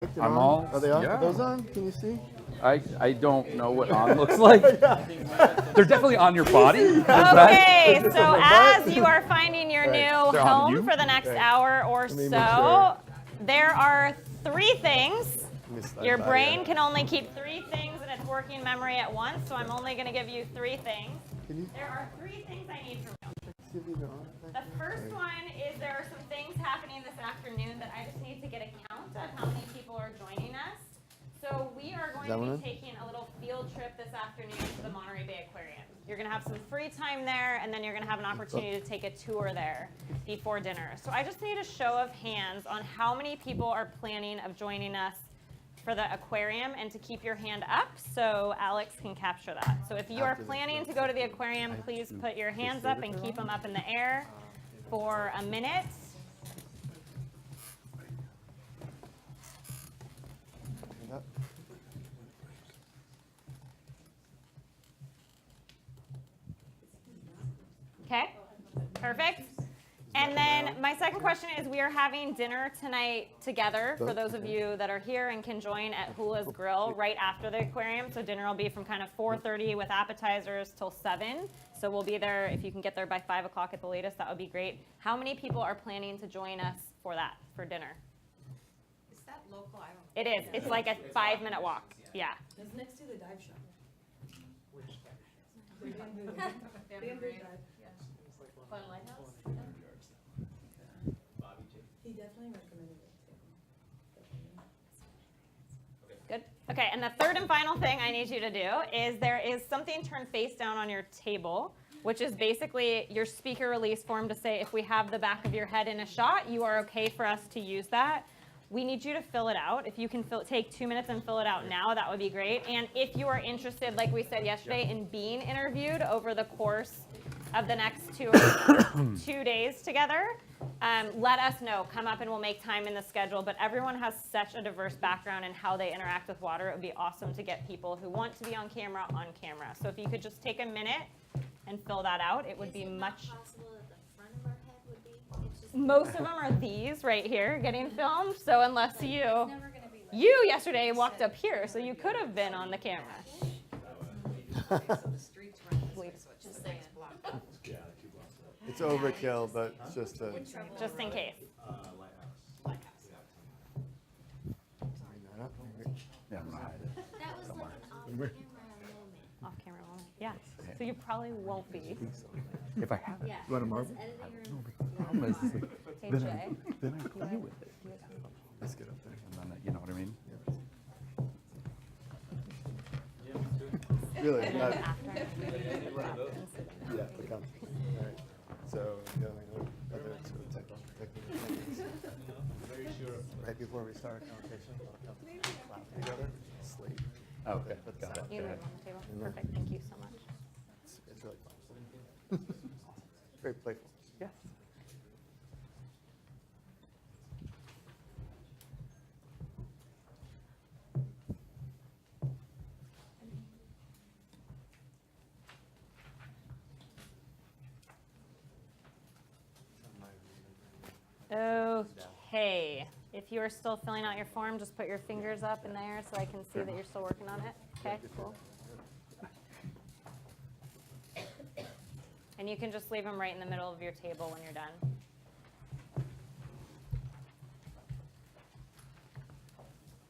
I'm all. Are they on? Yeah. Are those on? Can you see? I don't know what on looks like. They're definitely on your body. Okay, so as you are finding your new They're on home you? for the next Right. hour or me make so, sure. there are 3 things. Let me slide Your by brain you. can only keep 3 things in its working memory at once, so I'm only going to give you 3 things. Can you There are 3 things I need from you. see if you know? The first one is there are some things happening this afternoon that I just need to get a count of how many people are joining us. So we are going to be taking a little field trip this afternoon to the Monterey Bay Aquarium. You're going to have some free time there, and then you're going to have an opportunity to take a tour there before dinner. So I just need a show of hands on how many people are planning of joining us for the aquarium, and to keep your hand up so Alex can capture that. So if you are planning to go to the aquarium, please put your hands up and keep them up in the air for a minute. Okay, perfect. And then my second question is, we are having dinner tonight together for those of you that are here and can join at Hula's Grill right after the aquarium. So dinner will be from kind of 4:30 with appetizers till 7. So we'll be there. If you can get there by 5 o'clock at the latest, that would be great. How many people are planning to join us for that, for dinner? Is that local? I don't. It is. It's like a 5-minute walk. Yeah. It's next to the dive shop. Fun Lighthouse? He definitely recommended it too. Good. Okay, and the third and final thing I need you to do is there is something turned face down on your table, which is basically your speaker release form to say if we have the back of your head in a shot, you are okay for us to use that. We need you to fill it out. If you can take 2 minutes and fill it out now, that would be great. And if you are interested, like we said yesterday, in being interviewed over the course of the next 2 days together, let us know. Come up and we'll make time in the schedule. But everyone has such a diverse background in how they interact with water. It would be awesome to get people who want to be on camera. So if you could just take a minute and fill that out, it would be much. Possible that the front of our head would be. It's just Most of them are these right here getting filmed. So unless never gonna be like you yesterday walked up here, so you could have been on the camera. So the streets run this way, so it's just saying. blocked. It's overkill, but it's just a. Just in case. Yeah, I'm gonna hide it. that was like an off-camera moment. Off-camera moment. Yeah. So you probably won't be. If I have it. Yeah. You want a it was marble? editing room. The problem is, Hey, then, Jay. then I play with it. Let's get up there. And then, you know what I mean? Really? Not, After. yeah, the count. All right. So, the other sort of technical things. Right before we start a conversation, we'll clap together. Sleep. Oh, okay. Got it. You Okay. live on the table. Perfect. Thank you so much. It's really fun. Very playful. Yes. Okay. If you are still filling out your form, just put your fingers up in the air so I can see that you're still working on it. Okay, cool. And you can just leave them right in the middle of your table when you're done.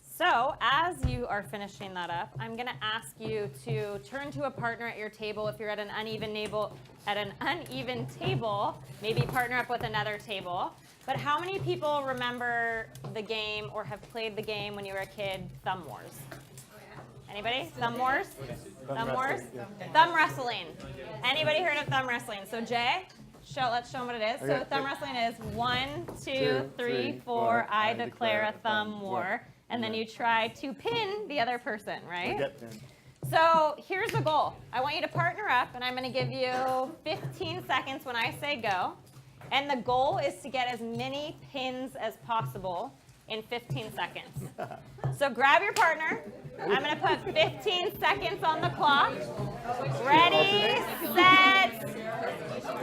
So as you are finishing that up, I'm going to ask you to turn to a partner at your table. If you're at an uneven table, maybe partner up with another table. But how many people remember the game or have played the game when you were a kid, Thumb Wars? Anybody? Thumb Wars? Thumb Wars? Thumb wrestling. Anybody heard of thumb wrestling? So Jay, let's show them what it is. So Okay. thumb wrestling is 1, 2, 3, 4, I declare a thumb war. And then you try to pin the other person, right? Get pinned. So here's the goal. I want you to partner up, and I'm going to give you 15 seconds when I say go. And the goal is to get as many pins as possible in 15 seconds. So grab your partner. I'm going to put 15 seconds on the clock. Ready, set,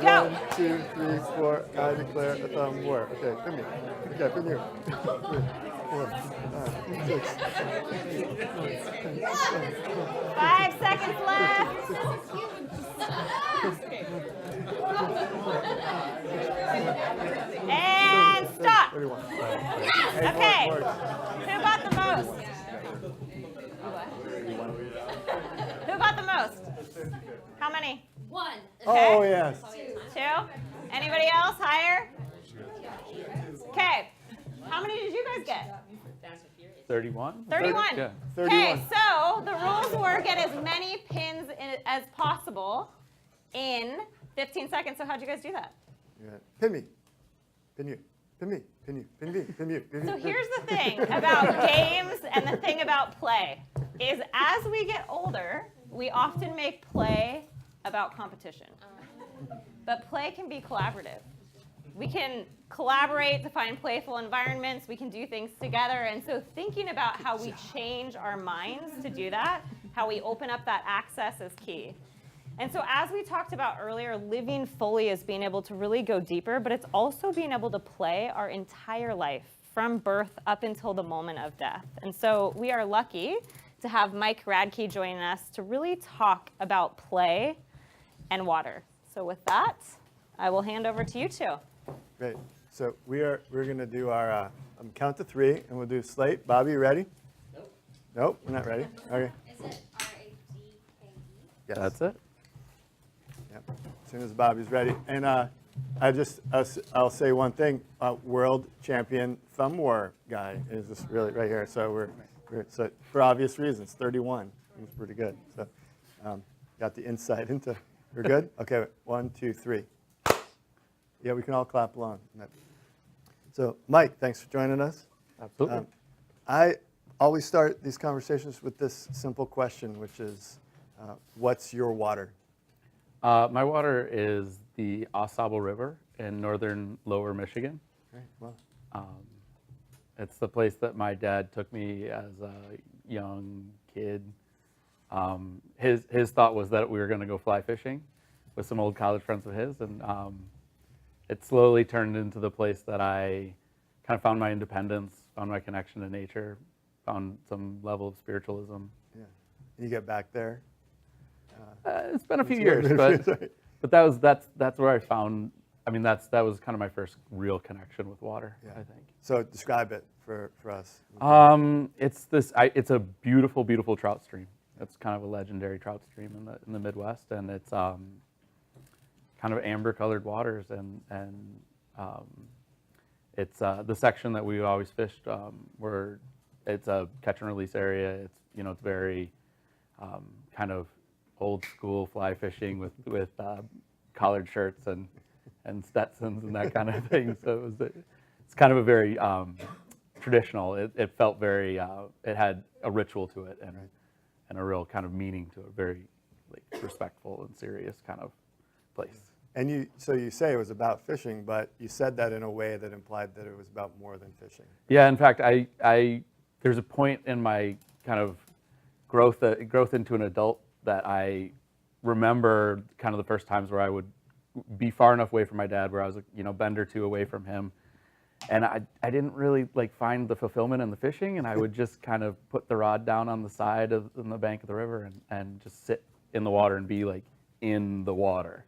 go. 1, 2, 3, 4. I declare a thumb war. Okay, come here. Okay, come here. 4, 5, 5 seconds left. And stop. 31. Okay. Who got the most? Who got the most? How many? One. Oh, yes. 2? Anybody else higher? Okay. How many did you guys get? 31? 31. Yeah. 31. Okay, so the rules were get as many pins as possible in 15 seconds. So how'd you guys do that? Yeah. Pin me. Pin you. Pin me. Pin you. Pin me. Pin you. Pin me. So here's the thing about games and the thing about play is as we get older, we often make play about competition. But play can be collaborative. We can collaborate to find playful environments. We can do things together. And so thinking about how we change our minds to do that, how we open up that access is key. And so as we talked about earlier, living fully is being able to really go deeper, but it's also being able to play our entire life from birth up until the moment of death. And so we are lucky to have Mike Radke joining us to really talk about play and water. So with that, I will hand over to you two. Great. So we're going to do our count to 3, and we'll do slate. Bobby, you ready? Nope. Nope, we're not ready. Okay. Is it R-A-D-K-E? Yes. That's it. Yep. As soon as Bobby's ready. And I'll say one thing. World champion thumb war guy is just really right here. So so for obvious reasons, 31. It was pretty good. So got the insight into. We're good? Okay. 1, 2, 3. Yeah, we can all clap along. So, Mike, thanks for joining us. Absolutely. I always start these conversations with this simple question, which is, what's your water? My water is the Au Sable in northern Lower Michigan. Right. Well, It's the place that my dad took me as a young kid. His thought was that we were going to go fly fishing with some old college friends of his, and it slowly turned into the place that I kind of found my independence, found my connection to nature, found some level of spiritualism. yeah. You get back there. It's been a few years, but that's where I found. I mean, that was kind of my first real connection with water. Yeah. I think. So describe it for us. It's a beautiful, beautiful trout stream. It's kind of a legendary trout stream in the Midwest, and it's kind of amber-colored waters, and it's the section that we always fished where it's a catch and release area. It's very kind of old school fly fishing with collared shirts and Stetsons and that kind of thing. So it's kind of a very traditional. It felt very. It had a ritual to it and a real kind of meaning to it. Very respectful and serious kind of place. And you say it was about fishing, but you said that in a way that implied that it was about more than fishing. Yeah, in fact, there's a point in my kind of growth into an adult that I remember kind of the first times where I would be far enough away from my dad, where I was bend or two away from him, and I didn't really find the fulfillment in the fishing, and I would just kind of put the rod down on the side on the bank of the river and just sit in the water and be in the water.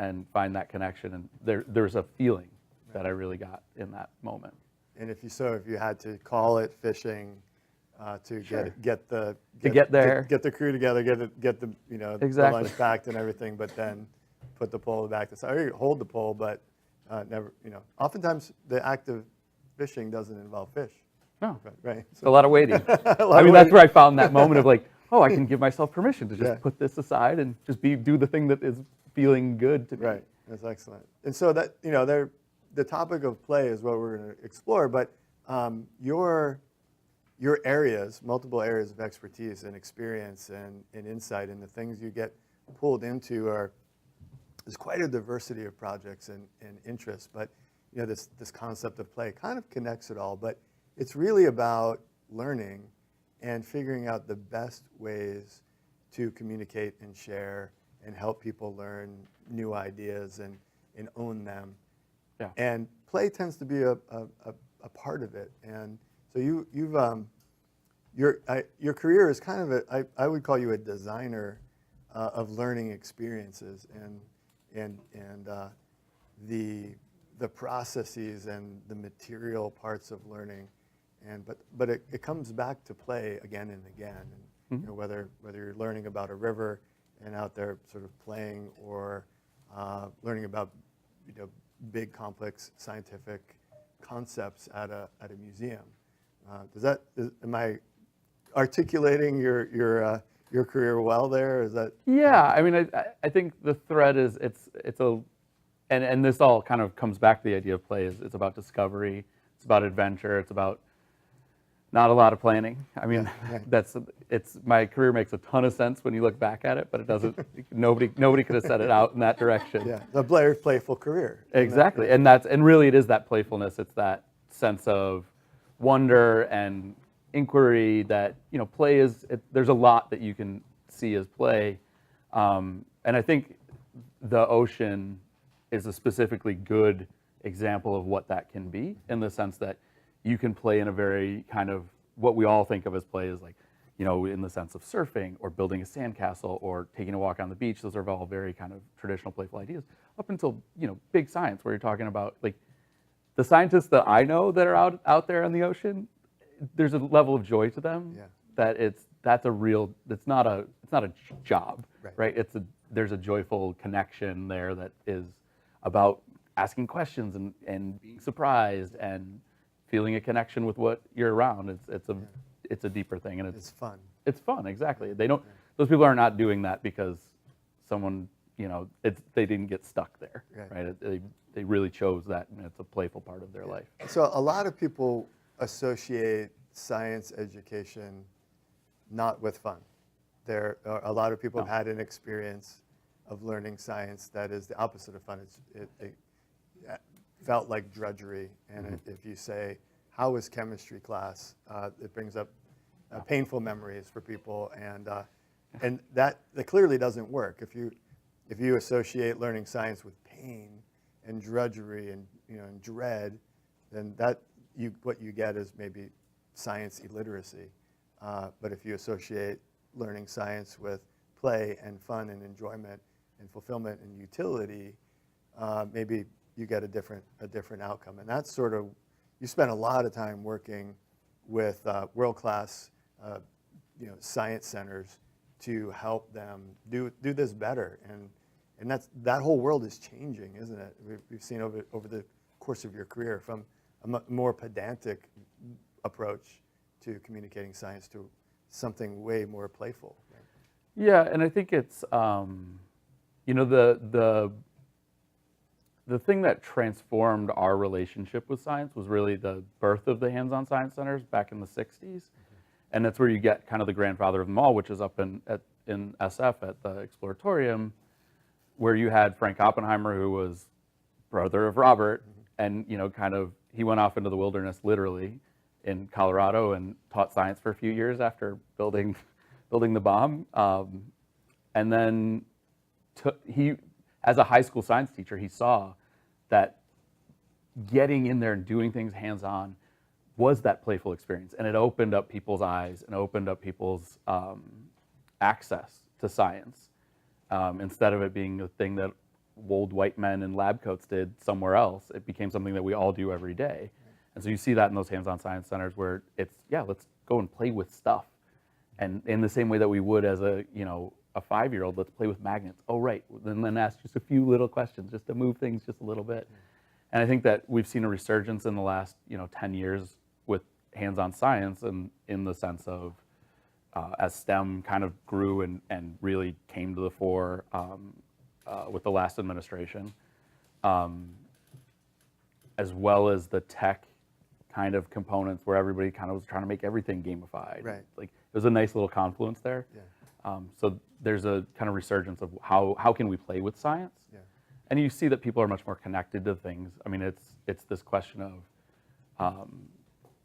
And find that connection, and there's a feeling that I really got in that moment. And if you had to call it fishing, to Sure. get the crew together, get the Exactly. the lunch packed and everything, but then put the pole back to side. Or you hold the pole, but never. Oftentimes the act of fishing doesn't involve fish. No, Right. it's a lot of waiting. That's where I found that moment of I can give myself permission to just put this aside and just do the thing that is feeling good to me. Right, that's excellent. And so that the topic of play is what we're going to explore. But your areas, multiple areas of expertise and experience and insight, and the things you get pulled into there's quite a diversity of projects and interests. But this concept of play kind of connects it all. But it's really about learning and figuring out the best ways to communicate and share and help people learn new ideas and own them. Yeah. And play tends to be a part of it. And so So your career is kind of I would call you a designer of learning experiences and the processes and the material parts of learning, but it comes back to play again and again. And whether you're learning about a river and out there sort of playing, or learning about big complex scientific concepts at a museum. Am I articulating your career well there? Is that? Yeah, I mean, I think the thread is and this all kind of comes back to the idea of play. It's about discovery, it's about adventure, it's about not a lot of planning. I mean, my career makes a ton of sense when you look back at it, but it doesn't. Nobody could have set it out in that direction. Yeah, a very playful career. Exactly, and really it is that playfulness. It's that sense of wonder and inquiry that play is. There's a lot that you can see as play, and I think the ocean is a specifically good example of what that can be, in the sense that you can play in a very kind of what we all think of as play is like, in the sense of surfing or building a sandcastle or taking a walk on the beach. Those are all very kind of traditional playful ideas, up until big science, where you're talking about like the scientists that I know that are out there in the ocean. There's a level of joy to them that it's not a job, right? There's a joyful connection there that is about asking questions and being surprised and feeling a connection with what you're around. It's a deeper thing, and it's fun. It's fun, exactly. Those people are not doing that because someone, they didn't get stuck there, right? They really chose that, and it's a playful part of their life. So a lot of people associate science education not with fun. A lot of people have had an experience of learning science that is the opposite of fun. It felt like drudgery, and if you say, how was chemistry class, it brings up painful memories for people, and that clearly doesn't work. If you associate learning science with pain and drudgery and and dread, then what you get is maybe science illiteracy. But if you associate learning science with play and fun and enjoyment and fulfillment and utility, maybe you get a different outcome. And that's sort of, you spend a lot of time working with world-class science centers to help them do this better. And that whole world is changing, isn't it? We've seen over the course of your career, from a more pedantic approach to communicating science to something way more playful. Right? Yeah, and I think it's the thing that transformed our relationship with science was really the birth of the hands-on science centers back in the 60s. And that's where you get kind of the grandfather of them all, which is up in SF at the Exploratorium, where you had Frank Oppenheimer, who was brother of Robert, and he went off into the wilderness literally in Colorado and taught science for a few years after building the bomb. And then he, as a high school science teacher, he saw that getting in there and doing things hands-on was that playful experience, and it opened up people's eyes and opened up people's access to science, instead of it being a thing that old white men in lab coats did somewhere else. It became something that we all do every day. And so you see that in those hands-on science centers, where it's, let's go and play with stuff. And in the same way that we would as a 5-year-old, let's play with magnets. Oh, right, then ask just a few little questions just to move things just a little bit. And I think that we've seen a resurgence in the last 10 years with hands-on science, and in the sense of as STEM kind of grew and really came to the fore with the last administration, as well as the tech kind of components where everybody kind of was trying to make everything gamified. Right. Like, there's a nice little confluence there. Yeah. So there's a kind of resurgence of how can we play with science? Yeah. And you see that people are much more connected to things. I mean, it's this question of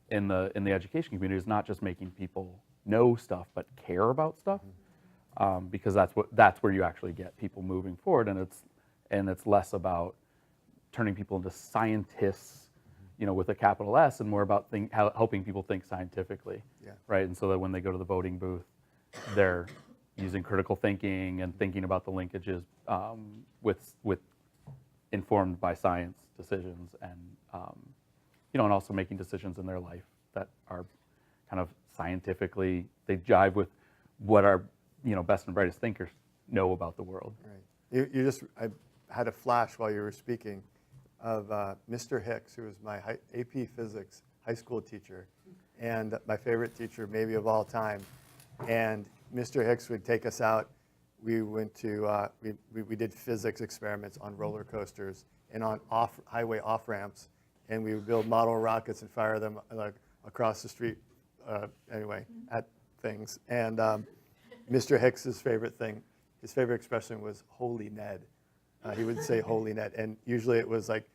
in the education community is not just making people know stuff, but care about stuff, because that's where you actually get people moving forward, and it's less about turning people into scientists, with a capital S, and more about helping people think scientifically, Yeah. right? And so that when they go to the voting booth, they're using critical thinking and thinking about the linkages with informed by science decisions, and and also making decisions in their life that are kind of scientifically, they jive with what our best and brightest thinkers know about the world. Right. I had a flash while you were speaking of Mr. Hicks, who was my AP Physics high school teacher, and my favorite teacher maybe of all time. And Mr. Hicks would take us out. We went to we did physics experiments on roller coasters and on highway off ramps, and we would build model rockets and fire them across the street. At things. And Mr. Hicks's favorite expression was "Holy Ned." He would say "Holy Ned," and usually it was like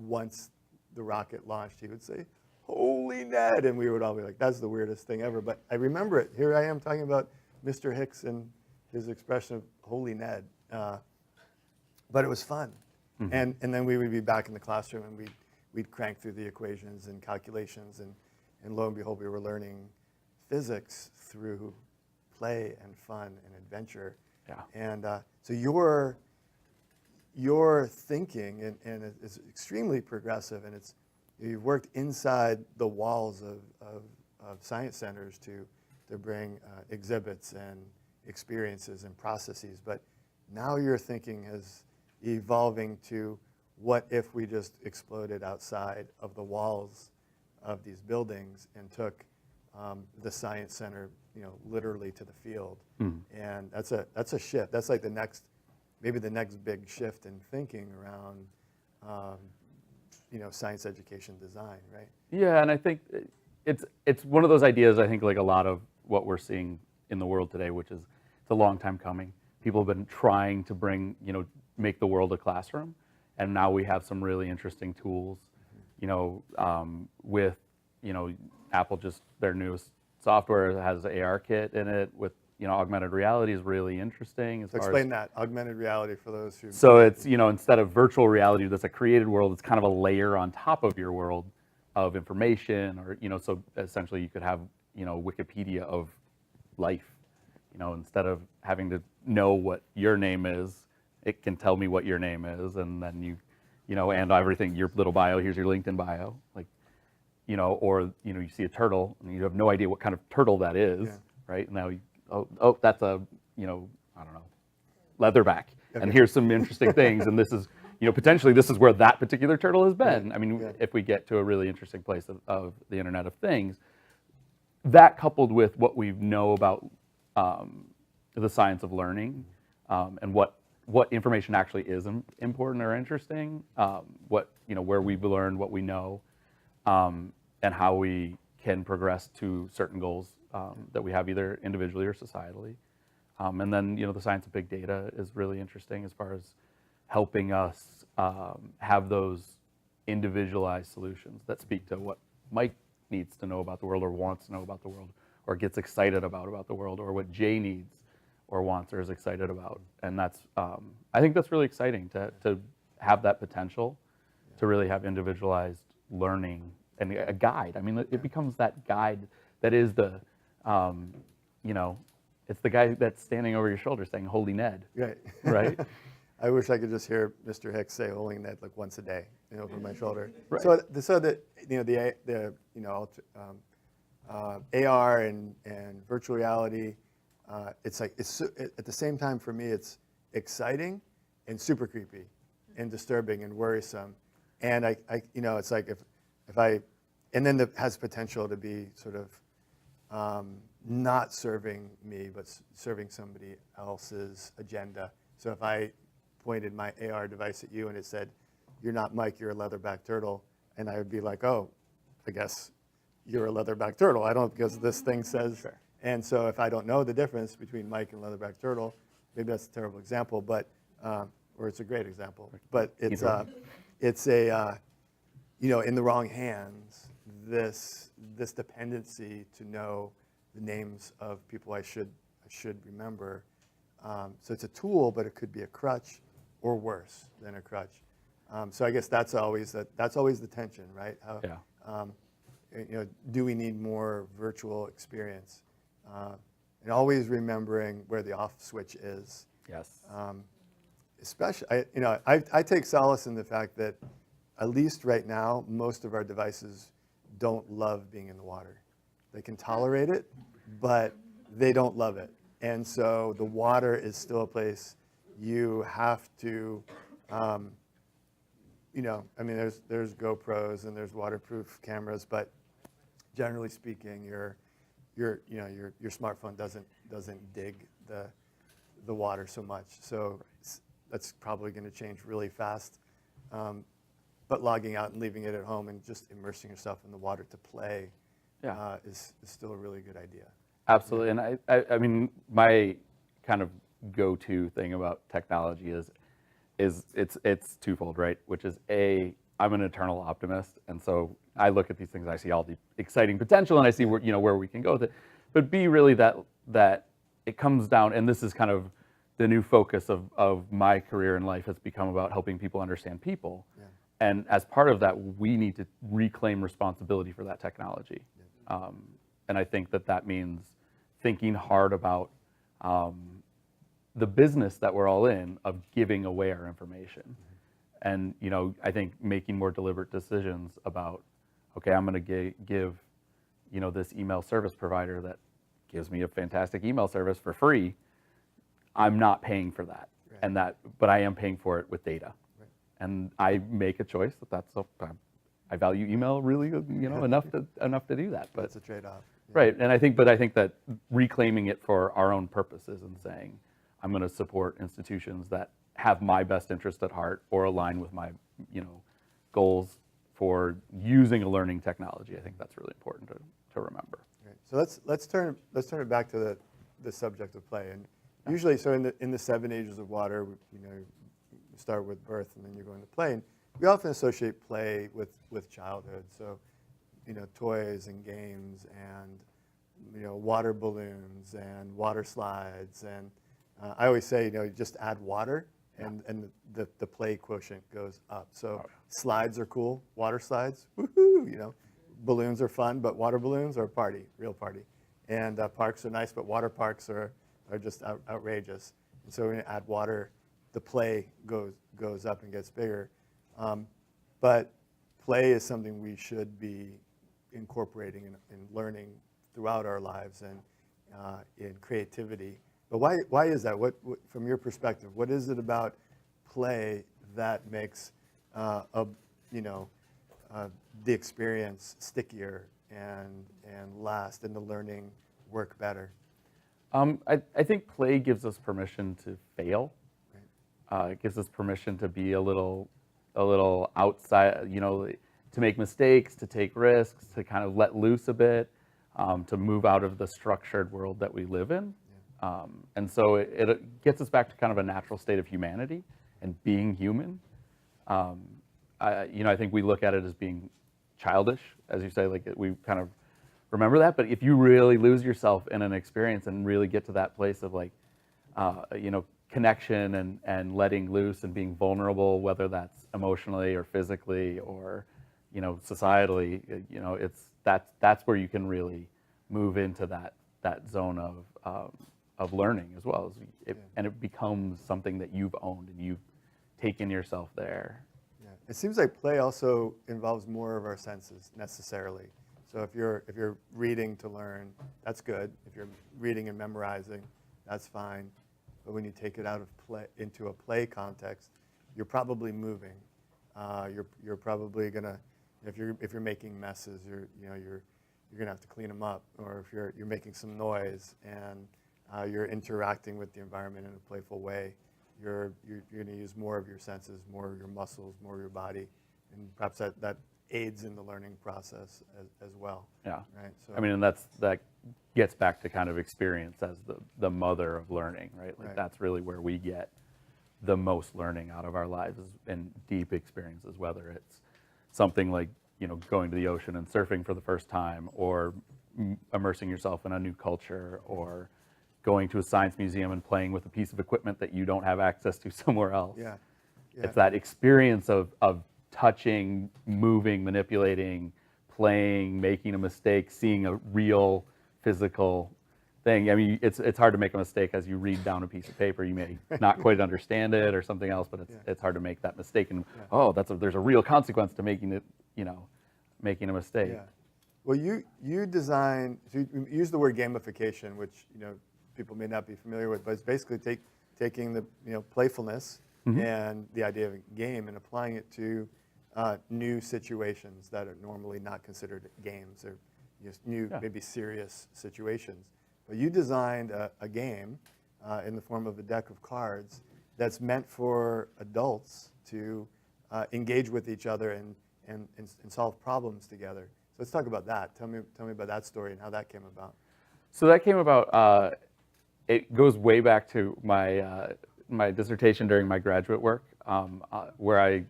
once the rocket launched, he would say "Holy Ned," and we would all be like, "That's the weirdest thing ever." But I remember it. Here I am talking about Mr. Hicks and his expression of "Holy Ned," but it was fun. Mm-hmm. And then we would be back in the classroom, and we'd crank through the equations and calculations, and lo and behold, we were learning physics through play and fun and adventure. Yeah. And so your thinking and is extremely progressive, and you've worked inside the walls of science centers to bring exhibits and experiences and processes. But now your thinking is evolving to, what if we just exploded outside of the walls of these buildings and took the science center, literally to the field? And that's a shift. That's like maybe the next big shift in thinking around, science education design, right? Yeah, and I think it's one of those ideas. I think like a lot of what we're seeing in the world today, which is it's a long time coming. People have been trying to make the world a classroom, and now we have some really interesting tools. With Apple, just their newest software has an AR kit in it with augmented reality is really interesting. So explain that, augmented reality, for those who... So it's, instead of virtual reality that's a created world, it's kind of a layer on top of your world of information, or, so essentially you could have, Wikipedia of life. Instead of having to know what your name is, it can tell me what your name is, and then and everything, your little bio, here's your LinkedIn bio, or, you see a turtle and you have no idea what kind of turtle that is, right? Now, that's a, I don't know, leatherback. Okay. And here's some interesting things. And this is, potentially this is where that particular turtle has been. I mean, if we get to a really interesting place of the Internet of Things, that coupled with what we know about the science of learning, and what information actually is important or interesting, where we've learned what we know, and how we can progress to certain goals that we have either individually or societally. And then, the science of big data is really interesting as far as helping us have those individualized solutions that speak to what Mike needs to know about the world, or wants to know about the world, or gets excited about the world, or what Jay needs or wants or is excited about. And that's, I think that's really exciting to have that potential to really have individualized learning and a guide. I mean, it becomes that guide that is the, it's the guy that's standing over your shoulder saying, "Holy Ned." Right. Right? I wish I could just hear Mr. Hicks say "Holy Ned" like once a day, over my shoulder. Right. So that AR and virtual reality, it's at the same time for me, it's exciting and super creepy and disturbing and worrisome. And it's like and then it has potential to be sort of not serving me, but serving somebody else's agenda. So if I pointed my AR device at you and it said, "You're not Mike, you're a leatherback turtle," and I would be like, "Oh, I guess you're a leatherback turtle. I don't, because this thing says..." Sure. And so if I don't know the difference between Mike and leatherback turtle, maybe that's a terrible example, but or it's a great example, but it's in the wrong hands, this dependency to know the names of people I should remember. So it's a tool, but it could be a crutch, or worse than a crutch. So I guess that's always the tension, right? How, Yeah. do we need more virtual experience? And always remembering where the off switch is. Yes. Especially, I take solace in the fact that at least right now, most of our devices don't love being in the water. They can tolerate it, but they don't love it. And so the water is still a place you have to, there's GoPros and there's waterproof cameras, but generally speaking, your smartphone doesn't dig the water so much. So that's probably going to change really fast. But logging out and leaving it at home and just immersing yourself in the water to play is still a really good idea. Absolutely. And I mean, my kind of go-to thing about technology is it's twofold, right? Which is I'm an eternal optimist, and so I look at these things, I see all the exciting potential, and I see where we can go with it. But B, really that it comes down, and this is kind of the new focus of my career in life has become about helping people understand people. Yeah. And as part of that, we need to reclaim responsibility for that technology. Yeah. And I think that means thinking hard about the business that we're all in of giving away our information. And I think making more deliberate decisions about, okay, I'm going to give this email service provider that gives me a fantastic email service for free. I'm not paying for that, Right. but I am paying for it with data. Right. And I make a choice I value email really, enough to do that. But That's a trade-off. Yeah. right, and I think that reclaiming it for our own purposes and saying, I'm going to support institutions that have my best interest at heart or align with my, goals for using a learning technology. I think that's really important to remember. Right. So let's turn it back to the subject of play. And usually, so in the 7 ages of water, you start with birth and then you're going to play. And we often associate play with childhood. So, toys and games and water balloons and water slides. And I always say, just add water and the play quotient goes up. So slides are cool, water slides, woohoo, balloons are fun, but water balloons are a party, real party. And parks are nice, but water parks are just outrageous. And so when you add water, the play goes up and gets bigger. But play is something we should be incorporating in learning throughout our lives and in creativity. But why is that? What from your perspective, what is it about play that makes the experience stickier and last and the learning work better? I think play gives us permission to fail. Right. It gives us permission to be a little outside, to make mistakes, to take risks, to kind of let loose a bit, to move out of the structured world that we live in. Yeah. And so it gets us back to kind of a natural state of humanity and being human. I think we look at it as being childish, as you say, like we kind of remember that. But if you really lose yourself in an experience and really get to that place of connection and letting loose and being vulnerable, whether that's emotionally or physically or, societally, that's where you can really move into that zone of learning as well. And it becomes something that you've owned and you've taken yourself there. Yeah. It seems like play also involves more of our senses necessarily. So if you're reading to learn, that's good. If you're reading and memorizing, that's fine. But when you take it out of play into a play context, you're probably moving. You're probably gonna, if you're making messes, you're gonna have to clean them up. Or if you're making some noise and you're interacting with the environment in a playful way, you're gonna use more of your senses, more of your muscles, more of your body, and perhaps that aids in the learning process as well. Yeah. Right. So I mean, and that gets back to kind of experience as the mother of learning, right? Like that's really where we get the most learning out of our lives and deep experiences, whether it's something like, going to the ocean and surfing for the first time, or immersing yourself in a new culture, or going to a science museum and playing with a piece of equipment that you don't have access to somewhere else. Yeah. Yeah. It's that experience of touching, moving, manipulating, playing, making a mistake, seeing a real physical thing. I mean, it's hard to make a mistake as you read down a piece of paper. You may not quite understand it or something else, but it's hard to make that mistake. And there's a real consequence to making it, making a mistake. Yeah. Well, you design, so you use the word gamification, which people may not be familiar with, but it's basically taking the playfulness and the idea of a game and applying it to new situations that are normally not considered games or just new, maybe serious situations. But you designed a game in the form of a deck of cards that's meant for adults to engage with each other and solve problems together. So let's talk about that. Tell me about that story and how that came about. So that came about, it goes way back to my dissertation during my graduate work, where I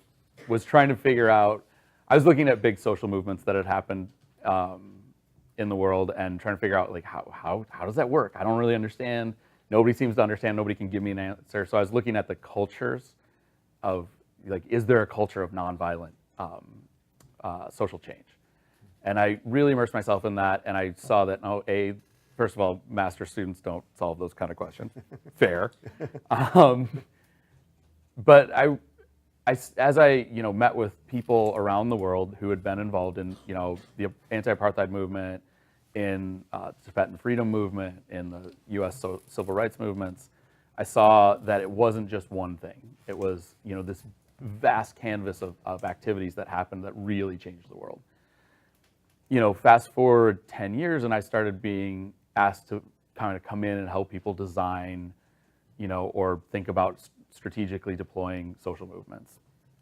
was trying to figure out, I was looking at big social movements that had happened in the world and trying to figure out, like, how does that work? I don't really understand. Nobody seems to understand. Nobody can give me an answer. So I was looking at the cultures of, like, is there a culture of nonviolent social change? And I really immersed myself in that, and I saw that, first of all, master's students don't solve those kind of questions. Fair. But as I met with people around the world who had been involved in the anti-apartheid movement, in the Tibetan freedom movement, in the U.S. civil rights movements, I saw that it wasn't just one thing. It was this vast canvas of activities that happened that really changed the world. Fast forward 10 years, and I started being asked to kind of come in and help people design, or think about strategically deploying social movements.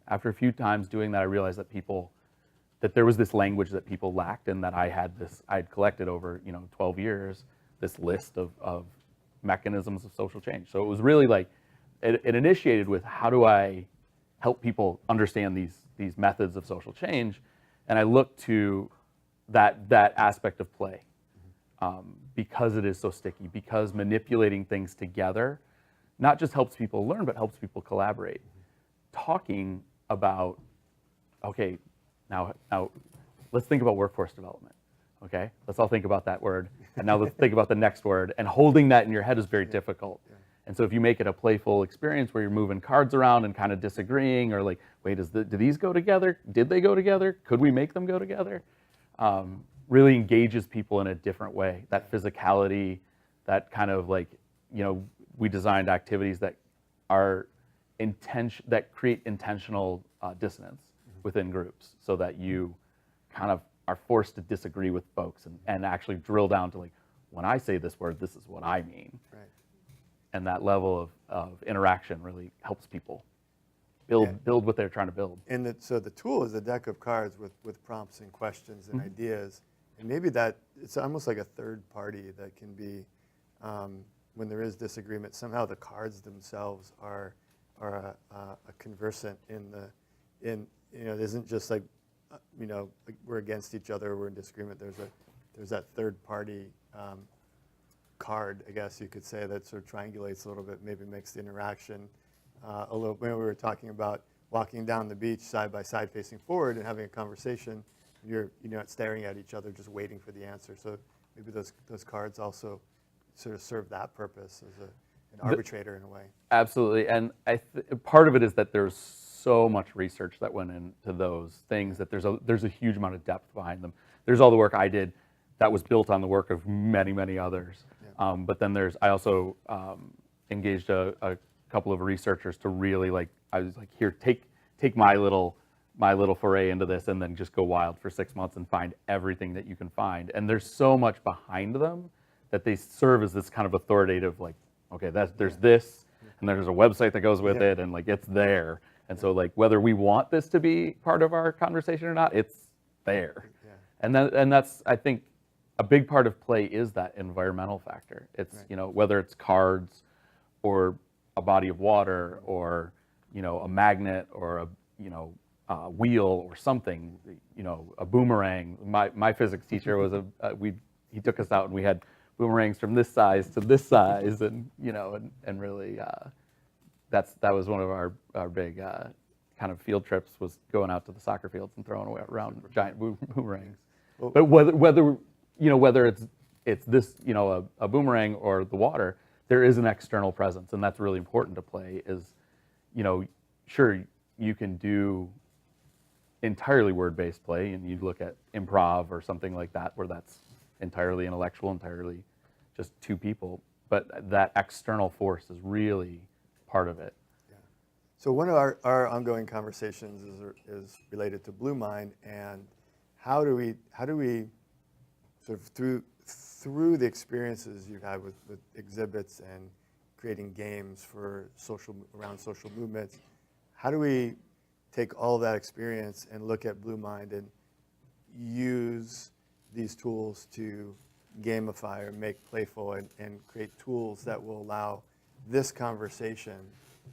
After a few times doing that, I realized that there was this language that people lacked, and that I'd collected over 12 years, this list of mechanisms of social change. So it was really like, it initiated with, how do I help people understand these methods of social change? And I looked to that aspect of play, because it is so sticky, because manipulating things together not just helps people learn, but helps people collaborate. Talking about, okay, now let's think about workforce development. Okay, let's all think about that word, and now let's think about the next word. And holding that in your head is very difficult. And so if you make it a playful experience where you're moving cards around and kind of disagreeing, or like, wait, do these go together? Did they go together? Could we make them go together? Really engages people in a different way. That physicality, that kind of like, we designed activities that are that create intentional dissonance within groups, so that you kind of are forced to disagree with folks and actually drill down to, like, when I say this word, this is what I mean. Right. And that level of interaction really helps people build what they're trying to build. And so the tool is a deck of cards with prompts and questions and ideas. And maybe it's almost like a third party that can be, when there is disagreement, somehow the cards themselves are a conversant it isn't just like, like we're against each other, we're in disagreement. There's that third party card, I guess you could say, that sort of triangulates a little bit, maybe makes the interaction a little. We were talking about walking down the beach side by side facing forward and having a conversation. You're not staring at each other, just waiting for the answer. So maybe those cards also sort of serve that purpose as an arbitrator in a way. Absolutely, and part of it is that there's so much research that went into those things, that there's a huge amount of depth behind them. There's all the work I did that was built on the work of many, many others. Yeah. But then I also engaged a couple of researchers to really, like, I was like, here, take my little foray into this, and then just go wild for 6 months and find everything that you can find. And there's so much behind them that they serve as this kind of authoritative, like, okay, there's this, and there's a website that goes with it, and like, it's there. And so, like, whether we want this to be part of our conversation or not, it's there. Yeah. And that's, I think, a big part of play is that environmental factor. It's, whether it's cards or a body of water, or, a magnet, or a wheel or something, a boomerang. My physics teacher was he took us out, and we had boomerangs from this size to this size, and and really that was one of our big kind of field trips, was going out to the soccer fields and throwing away around giant boomerangs. Well- But whether it's this, a boomerang or the water, there is an external presence, and that's really important to play. Is, sure, you can do entirely word-based play, and you look at improv or something like that, where that's entirely intellectual, entirely just two people. But that external force is really part of it. So one of our ongoing conversations is related to Blue Mind, and how do we sort of through the experiences you've had with exhibits and creating games for around social movements, how do we take all that experience and look at Blue Mind and use these tools to gamify or make playful and create tools that will allow this conversation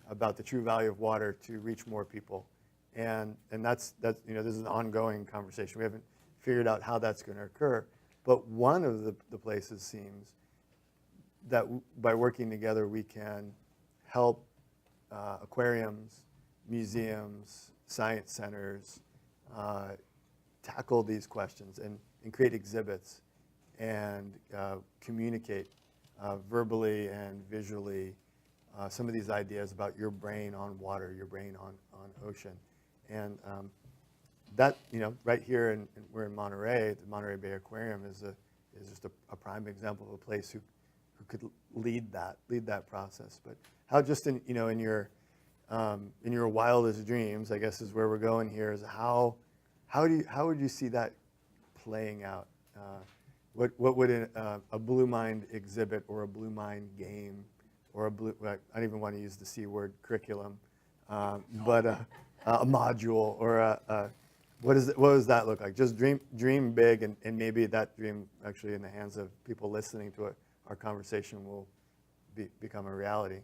about the true value of water to reach more people? And that's this is an ongoing conversation. We haven't figured out how that's going to occur, but one of the places seems that by working together we can help aquariums, museums, science centers tackle these questions and create exhibits and communicate verbally and visually some of these ideas about your brain on water, your brain on ocean. And that, right here, we're in Monterey. The Monterey Bay Aquarium is just a prime example of a place who could lead that process. But how, just in your wildest dreams, I guess is where we're going here, is how would you see that playing out? What would a Blue Mind exhibit or a Blue Mind game or I don't even want to use the C word, curriculum, but a module or what does that look like? Just dream big, and maybe that dream actually in the hands of people listening to it, our conversation will become a reality.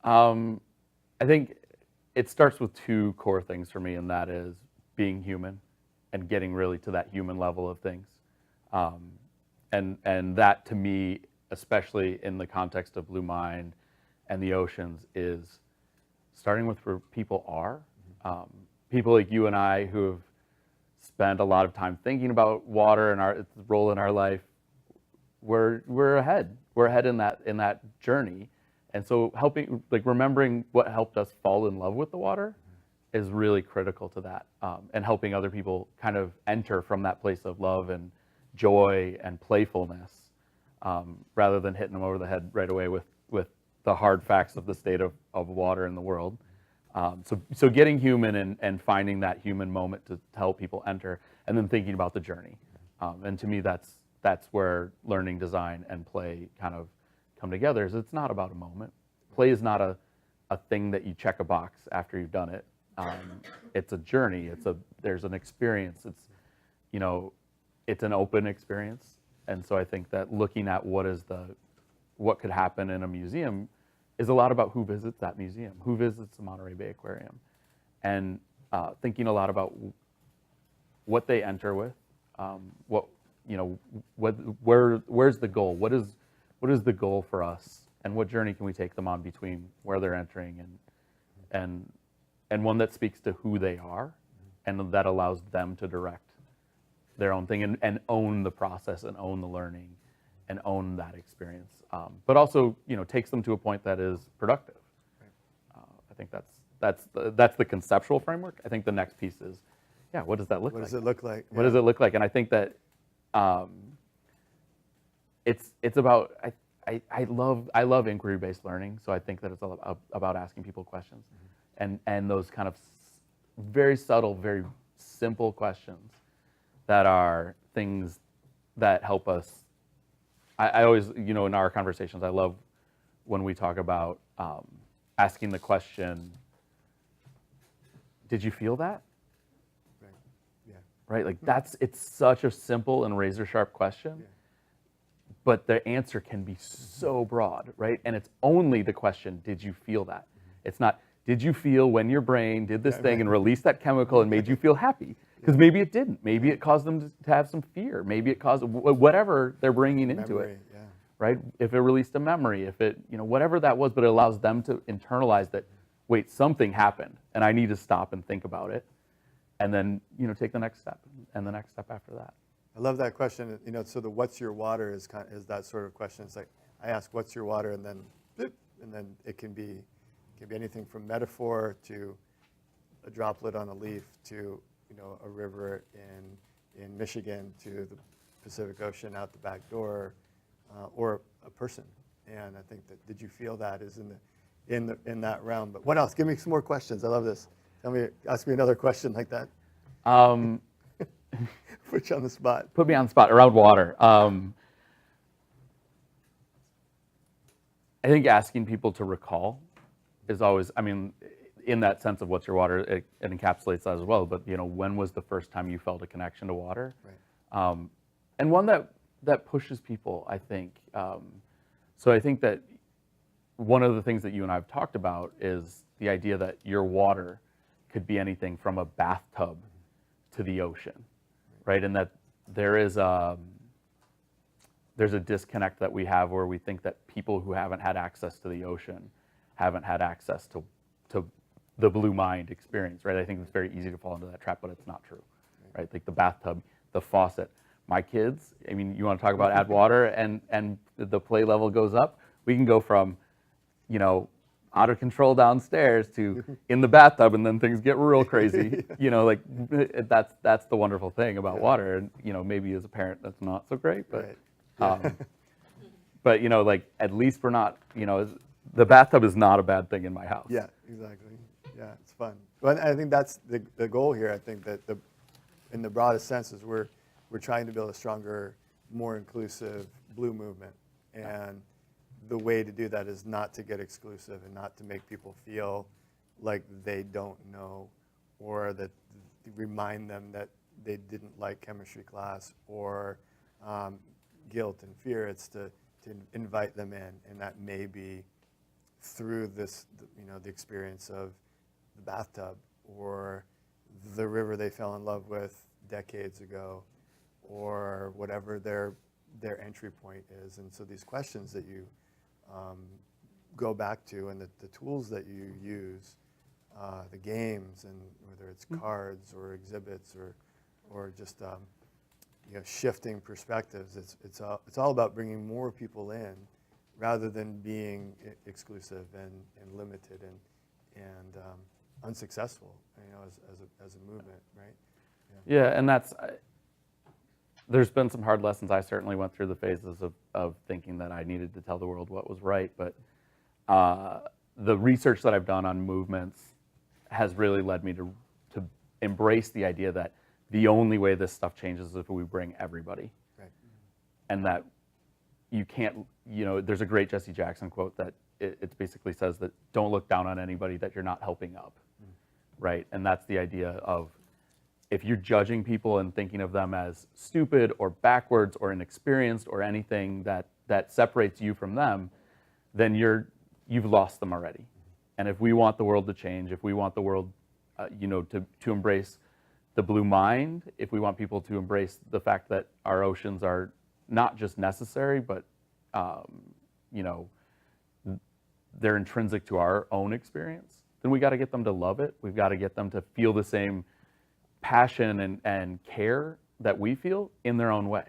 I think it starts with two core things for me, and that is being human and getting really to that human level of things. And that, to me, especially in the context of Blue Mind and the oceans, is starting with where people are. People like you and I who have spent a lot of time thinking about water and its role in our life, we're ahead. We're ahead in that journey. And so remembering what helped us fall in love with the water is really critical to that, and helping other people kind of enter from that place of love and joy and playfulness, rather than hitting them over the head right away with the hard facts of the state of water in the world. So getting human and finding that human moment to help people enter, and then thinking about the journey. And to me, that's where learning, design, and play kind of come together. Is it's not about a moment. Play is not a thing that you check a box after you've done it. It's a journey. There's an experience. It's an open experience. And so I think that looking at what could happen in a museum is a lot about who visits that museum, who visits the Monterey Bay Aquarium, and thinking a lot about what they enter with, where's the goal? What is the goal for us, and what journey can we take them on between where they're entering and one that speaks to who they are, and that allows them to direct their own thing and own the process and own the learning and own that experience, but also takes them to a point that is productive. I think that's the conceptual framework. I think the next piece is, what does that look like? What does it look like? What does it look like? And I think that it's about I love inquiry-based learning. So I think that it's all about asking people questions, and those kind of very subtle, very simple questions that are things that help us. I always, in our conversations, I love when we talk about asking the question, did you feel that? Right. Yeah. Right? Like it's such a simple and razor sharp question, but the answer can be so broad, right? And it's only the question, did you feel that? It's not, did you feel when your brain did this thing and released that chemical and made you feel happy? Because maybe it didn't. Maybe it caused them to have some fear. Maybe it caused whatever they're bringing into Memory, it, yeah. right? If it released a memory, if it, whatever that was, but it allows them to internalize that, wait, something happened and I need to stop and think about it. And then, take the next step and the next step after that. I love that question. So the "what's your water" is that sort of question. It's like I ask, "What's your water?" and then, boop, and then it can be anything from metaphor to a droplet on a leaf to a river in Michigan to the Pacific Ocean out the back door, or a person. And I think that, did you feel that is in that realm? But what else? Give me some more questions. I love this. Ask me another question like that. Put you on the spot. Put me on the spot around water. I think asking people to recall is always, in that sense of what's your water, it encapsulates that as well. But when was the first time you felt a connection to water? Right. And one that pushes people, I think. So I think that one of the things that you and I have talked about is the idea that your water could be anything from a bathtub to the ocean, right? And that there's a disconnect that we have where we think that people who haven't had access to the ocean haven't had access to the blue mind experience, right? I think it's very easy to fall into that trap, but it's not true, right? Like the bathtub, the faucet. My kids, you want to talk about add water and the play level goes up, we can go from, out of control downstairs to in the bathtub, and then things get real crazy. That's the wonderful thing about water. And maybe as a parent that's not so great, but Right. but at least we're not, the bathtub is not a bad thing in my house. Yeah, exactly. Yeah, it's fun. Well, I think that's the goal here. I think that in the broadest sense is we're trying to build a stronger, more inclusive blue movement, and the way to do that is not to get exclusive and not to make people feel like they don't know, or that remind them that they didn't like chemistry class, or guilt and fear. It's to invite them in, and that may be through this, the experience of the bathtub or the river they fell in love with decades ago, or whatever their entry point is. And so these questions that you go back to, and the tools that you use, the games, and whether it's cards or exhibits or just shifting perspectives, it's all about bringing more people in rather than being exclusive and limited and unsuccessful, as a movement, right? Yeah, and there's been some hard lessons. I certainly went through the phases of thinking that I needed to tell the world what was right, but the research that I've done on movements has really led me to embrace the idea that the only way this stuff changes is if we bring everybody. Right. And that you can't, there's a great Jesse Jackson quote that it basically says that don't look down on anybody that you're not helping up, right? And that's the idea of, if you're judging people and thinking of them as stupid or backwards or inexperienced or anything that separates you from them, then you've lost them already. And if we want the world to change, if we want the world, to embrace the blue mind, if we want people to embrace the fact that our oceans are not just necessary, but they're intrinsic to our own experience, then we got to get them to love it. We've got to get them to feel the same passion and care that we feel in their own way.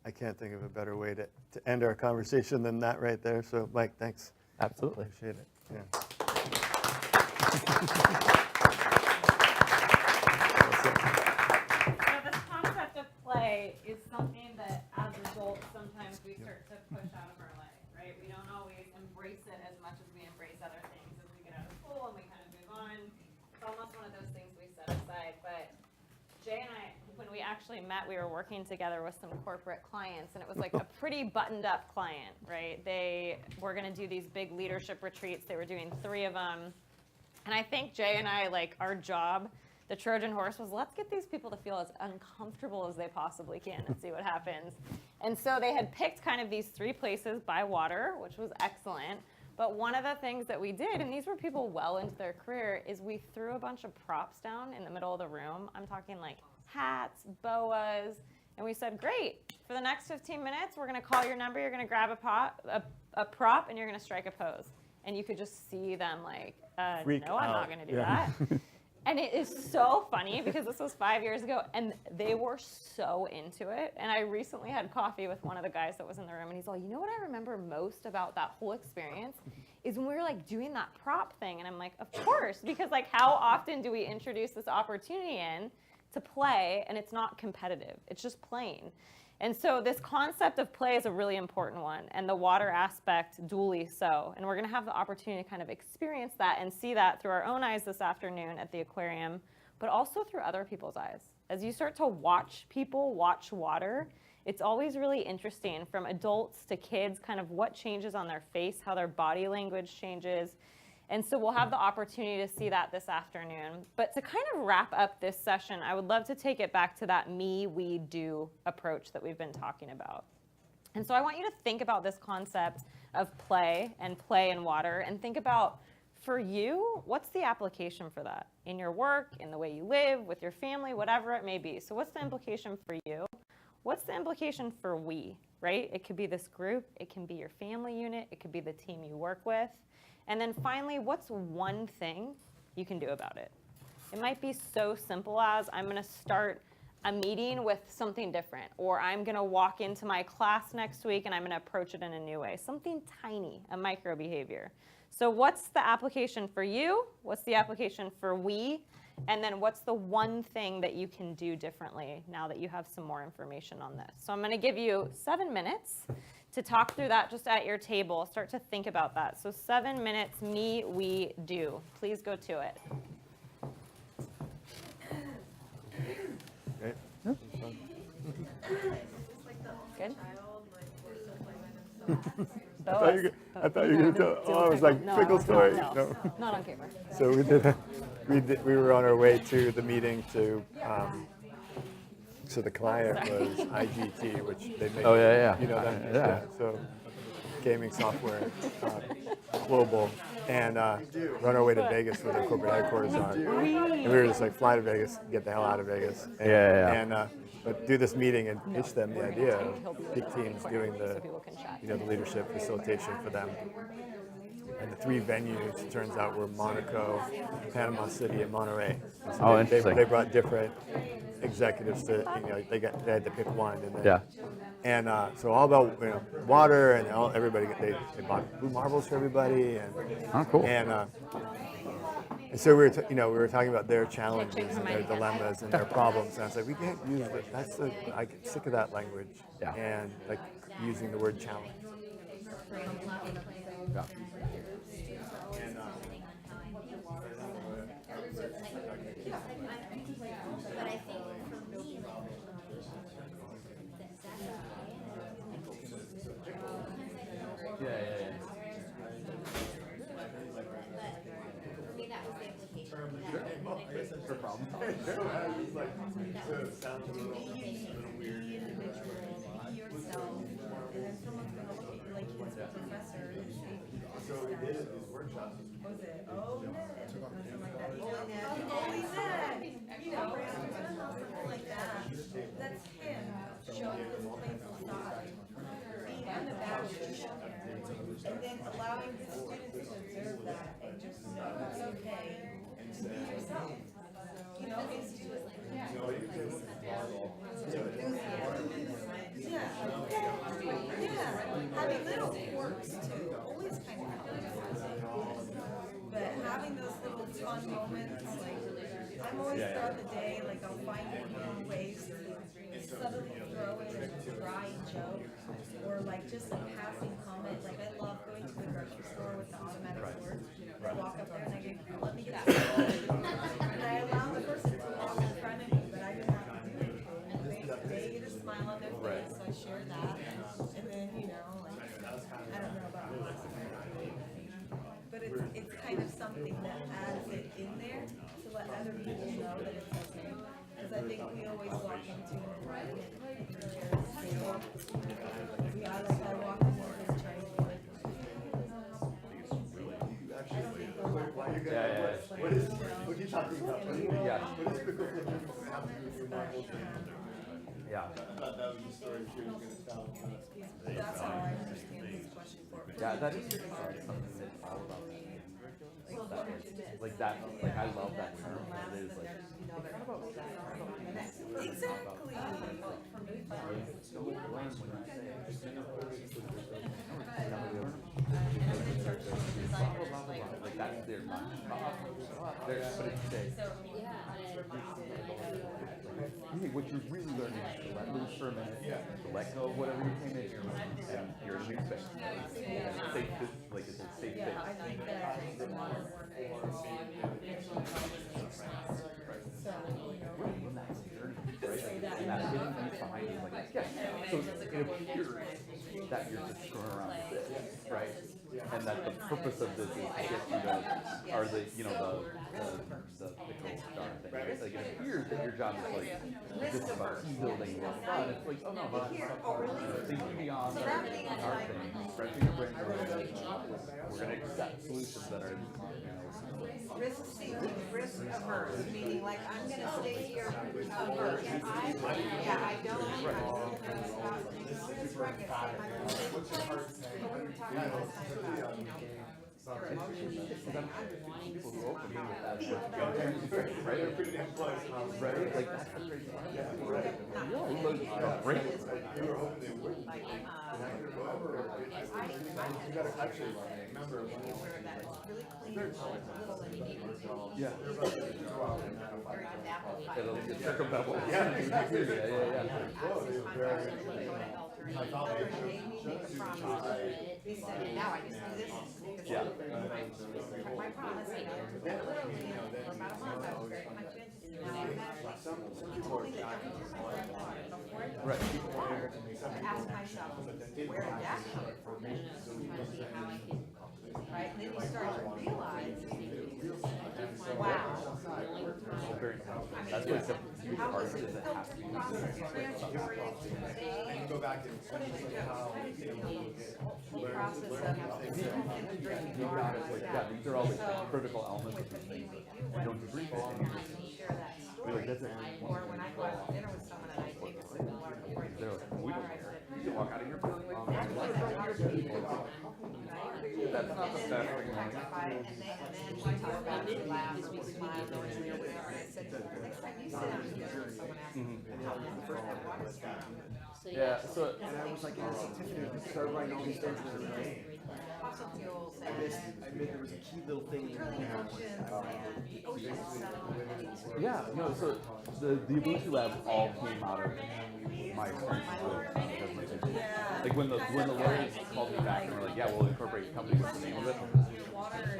I can't think of a better way to end our conversation than that right there. So, Mike, thanks. Absolutely. Appreciate it. Yeah. This concept of play is something that, as adults, sometimes we start to push out of our life, right? We don't always embrace it as much as we embrace other things as we get out of school and we kind of move on. It's almost one of those things we set aside. But Jay and I, when we actually met, we were working together with some corporate clients, and it was like a pretty buttoned up client, right? They were going to do these big leadership retreats. They were doing 3 of them. And I think Jay and I, our job, the Trojan horse, was let's get these people to feel as uncomfortable as they possibly can and see what happens. And so they had picked kind of these 3 places by water, which was excellent. But one of the things that we did, and these were people well into their career, is we threw a bunch of props down in the middle of the room. I'm talking like hats, boas, And we said, great, for the next 15 minutes, we're going to call your number, you're going to grab a prop, and you're going to strike a pose. And you could just see them like, Freak no, I'm out. not going to do Yeah. that. And it is so funny because this was 5 years ago, and they were so into it. And I recently had coffee with one of the guys that was in the room, and he's like, you know what I remember most about that whole experience is when we were like doing that prop thing. And I'm like, of course, because like how often do we introduce this opportunity in to play, and it's not competitive, it's just playing. And so this concept of play is a really important one, and the water aspect dually so. And we're going to have the opportunity to kind of experience that and see that through our own eyes this afternoon at the aquarium, but also through other people's eyes. As you start to watch people watch water, it's always really interesting, from adults to kids, kind of what changes on their face, how their body language changes. And so we'll have the opportunity to see that this afternoon. But to kind of wrap up this session, I would love to take it back to that me, we, do approach that we've been talking about. And so I want you to think about this concept of play and water, and think about, for you, what's the application for that in your work, in the way you live, with your family, whatever it may be. So what's the implication for you? What's the implication for we, right? It could be this group, it can be your family unit, it could be the team you work with. And then finally, what's one thing you can do about it? It might be so simple as, I'm going to start a meeting with something different, or I'm going to walk into my class next week and I'm going to approach it in a new way. Something tiny, a micro behavior. So what's the application for you? What's the application for we? And then what's the one thing that you can do differently now that you have some more information on this? So I'm going to give you 7 minutes to talk through that just at your table. Start to think about that. So 7 minutes, me, we, do. Please go to it. Great. Good? I thought you were going to tell, oh, it was like fickle story. No, not on camera. So we were on our way to the meeting to, so the client was IGT, which they make. Oh, yeah. You know them? Yeah. So gaming software, global, and run our way to Vegas where their corporate headquarters are. And we were just like, fly to Vegas, get the hell out of Vegas. And, Yeah. And but do this meeting and pitch them the idea of big teams doing the, the leadership facilitation for them. And the 3 venues, turns out, were Monaco, Panama City, and Monterey. And so Interesting. They brought different executives to, they had to pick one. And then, Yeah. And so all about water, and everybody, they bought blue marbles for everybody. And, Oh, cool. And so we were talking about their challenges and their dilemmas and their problems. And I was like, we can't use it. I get sick of that language. Yeah. And like using the word challenge. Yeah. But I think for me, for me, that was the implication. No problem. That's him showing his playful side, being unabashed, and then allowing his students to observe that and just know it's okay to be yourself. You know, it's just having little quirks too, always kind of helps. But having those little fun moments, like I'm always throughout the day, like I'll find new ways to subtly throw in a dry joke, or like just a passing comment. Like I love going to the grocery store with the automatic sort. I walk up there and I go, let me get that. And I allow the person to walk in front of me, but I do not do anything. They get a smile on their face, so I share that. And then, like, I don't know about this, but it's kind of something that adds it in there to let other people know that it's okay. Because I think we always walk into an environment where it's stable. I walk into this Chinese What are you talking about? Yeah. What is Yeah. I thought that was the story she was gonna tell. That's how I understand this question for. Yeah, that is something that's all about that. Like that, like I love that term. It is like, it's not about Exactly. so learn when you say like that's their mind. But it's say, what you're really learning is to let loose for a minute, to let go of whatever you came into, and you're in a new space. And it's safe, like it's a safe space. I think that And that hidden piece behind you, like, yeah. So it appears that you're just screwing around with this, right? And that the purpose of this is to get you to, or the, you know, the gold star thing, right? Like it appears that your job is like, this is about team building, and fun. It's like, oh no, thinking beyond our thing, stretching your brain, we're gonna accept solutions that are, risk seeking, risk averse, meaning like I'm gonna stay here averse. I don't. people who open me with that, right? They're pretty damn close, right? Like that's the crazy part. Right? Yeah, great. You were hoping they wouldn't. You gotta actually remember. Yeah. It'll circumvent what yeah. He said, now I just do this. Yeah. My promise, literally, for about a month, I was very much into it. He told me that every time I went on, before I go Right. to water, to ask myself, where did that come from? Right, and then you start to realize, wow. Very important. That's what the huge How part was is it that has to be. processed? And you go back and see how The process of integrating You got it. Like, yeah, these are all the So, critical elements of these things. You don't debrief it. And you just share that be story. like, that's it. Or when I go out to dinner with someone and I take a sip of water before I take a They're sip like, of we water, don't I care. said, You can walk out of here feeling like that's what I talk to people. that's not the best thing. And then we talk about it, we laugh, we smile, or whatever. And I said, next time you sit down and dinner with someone, ask them, how did the first cup of water start? Yeah, so And I was like, in this certificate, I started writing all these things in the name. Fossil fuels I missed there was a key little thing. drilling oceans and the oceans settling. yeah, no, so the Ubuntu Lab all came out of my experience with presentation. Like when the lawyers called me back and were like, yeah, we'll incorporate the company, what's the name of it?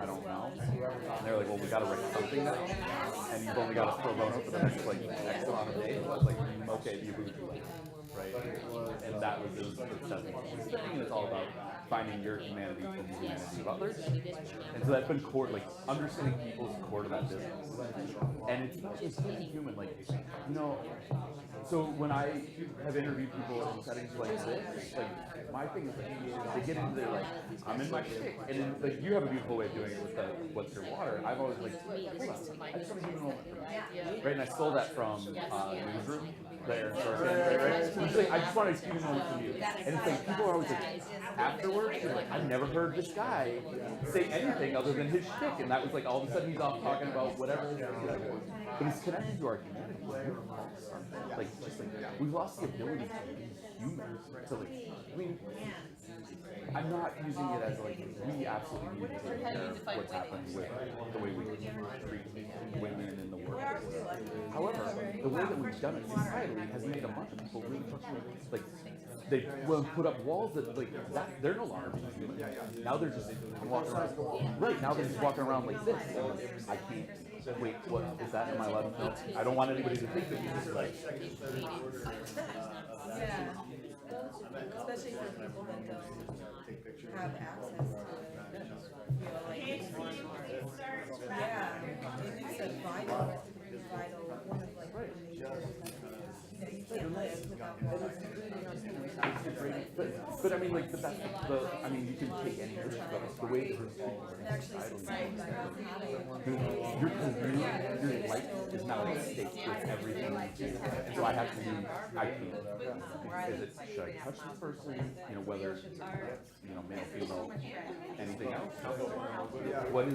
I don't know. And they're like, well, we gotta write something now. And you've only got a pro bono for the next like X amount of days. I was like, okay, the Ubuntu Lab. Right? And that was the thing. And it's all about finding your humanity from the humanity of others. And so that's been core, like understanding people's core to that business. And it's not just being human, like, you know, so when I have interviewed people in settings like this, like my thing is like, they get into their like, I'm in my shtick, and then like you have a beautiful way of doing it with the what's your water. I've always like, hold on, I just want a human moment, right? And I stole that from Newsroom, the Aaron Sorkin, right? So it's like, I just want a human moment from you, and it's like people are always like, afterwards, they're like, I've never heard this guy say anything other than his shtick, and that was like all of a sudden he's off talking about whatever. But it's connected to our humanity. Like, just like, we've lost the ability to be human. To like, I mean, I'm not using it as like, we absolutely need to take care of what's happened with the way we treat women in the workplace. However, the way that we've done it societally has made a bunch of people really fucking, like, they will put up walls that, like, that, they're no longer being human. Now they're just walking around. Right, now they're just walking around like this. I can't. Wait, what is that? Am I allowed to? I don't want anybody to think that this is like. Yeah. Especially for people that don't have access to it. You know, like, yeah, it's a vital, one of like, you know, you can't live without water. But I mean, like, but that's I mean, you can take any of this, but the way that we're speaking, It actually succeeded by not having your life is now at stake with everything you do. And so I have to I can't. Is it, should I touch this person? You know, whether, you know, male, female, anything else? What is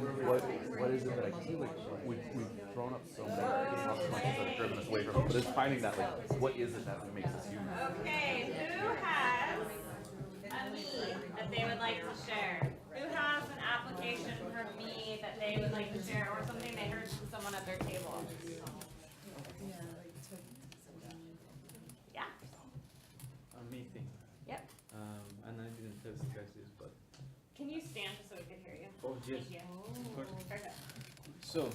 it that I can do? Like, we've thrown up so many consequences that have driven us away from it, but it's finding that, like, what is it that makes us human? Okay, who has a me that they would like to share? Who has an application for me that they would like to share, or something they heard from someone at their table? Yeah? Amazing. Yep. And I didn't tell you guys this, but Can you stand just so we can hear you? oh yes, Thank you. of course. Perfect. So